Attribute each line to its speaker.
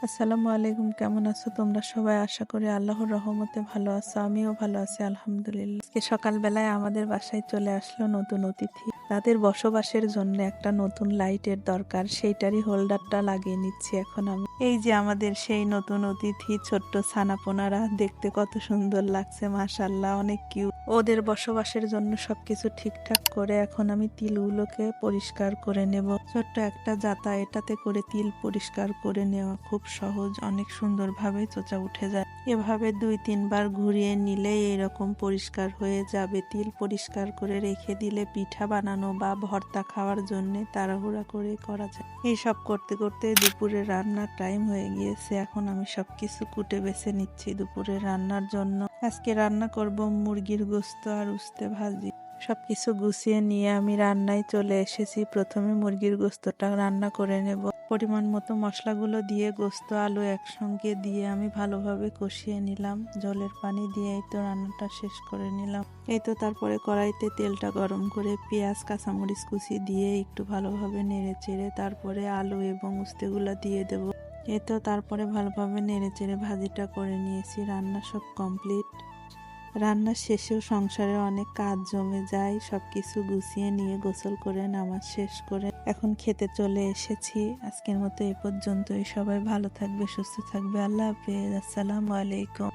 Speaker 1: আসসালামু আলাইকুম, কেমন আছো তোমরা সবাই? আশা করি আল্লাহর রহমতে ভালো আছো। আমিও ভালো আছি আলহামদুলিল্লাহ। আজকে সকালবেলায় আমাদের বাসায় চলে আসলো নতুন অতিথি। তাদের বসবাসের জন্য একটা নতুন লাইটের দরকার, সেইটারই হোল্ডারটা লাগিয়ে নিচ্ছি এখন আমি। এই যে আমাদের সেই নতুন অতিথি, ছোট্ট ছানাপোনারা দেখতে কত সুন্দর লাগছে, মাশাআল্লাহ, অনেক কিউট। ওদের বসবাসের জন্য সবকিছু ঠিকঠাক করে এখন আমি তিলগুলোকে পরিষ্কার করে নেব। ছোট্ট একটা জাতা, এটাতে করে তিল পরিষ্কার করে নেওয়া খুব সহজ, অনেক সুন্দরভাবে চোচা উঠে যায়। এভাবে 2-3 বার ঘুরিয়ে নিলে এরকম পরিষ্কার হয়ে যাবে। তিল পরিষ্কার করে রেখে দিলে পিঠা বানানো বা ভর্তা খাওয়ার জন্য তাড়াহুড়া করে করা যায়। এইসব করতে করতে দুপুরে রান্নার টাইম হয়ে গিয়েছে। এখন আমি সবকিছু কুটে বেছে নিচ্ছি দুপুরে রান্নার জন্য। আজকে রান্না করব মুরগির গোশত আর উস্তে ভাজি। সবকিছু গুছিয়ে নিয়ে আমি রান্নায় চলে এসেছি। প্রথমে মুরগির গোশতটা রান্না করে নেব। পরিমাণ মতো মশলাগুলো দিয়ে গোশত আলু একসঙ্গে দিয়ে আমি ভালোভাবে কষিয়ে নিলাম। জলের পানি দিয়ে এই তো রান্নাটা শেষ করে নিলাম। এই তো তারপরে কড়াইতে তেলটা গরম করে পেঁয়াজ কাঁচামরিচ কুচি দিয়ে একটু ভালোভাবে নেড়ে চেড়ে তারপরে আলু এবং উস্তেগুলো দিয়ে দেব। এই তো তারপরে ভালোভাবে নেড়ে চেড়ে ভাজিটা করে নিয়েছি। রান্না সব কমপ্লিট। রান্নার শেষেও সংসারে অনেক কাজ জমে যায়। সবকিছু গুছিয়ে নিয়ে গোসল করে নামাজ শেষ করে এখন খেতে চলে এসেছি। আজকের মতো এ পর্যন্তই। সবাই ভালো থাকবে, সুস্থ থাকবে। আল্লাহ হাফেজ। আসসালামু আলাইকুম।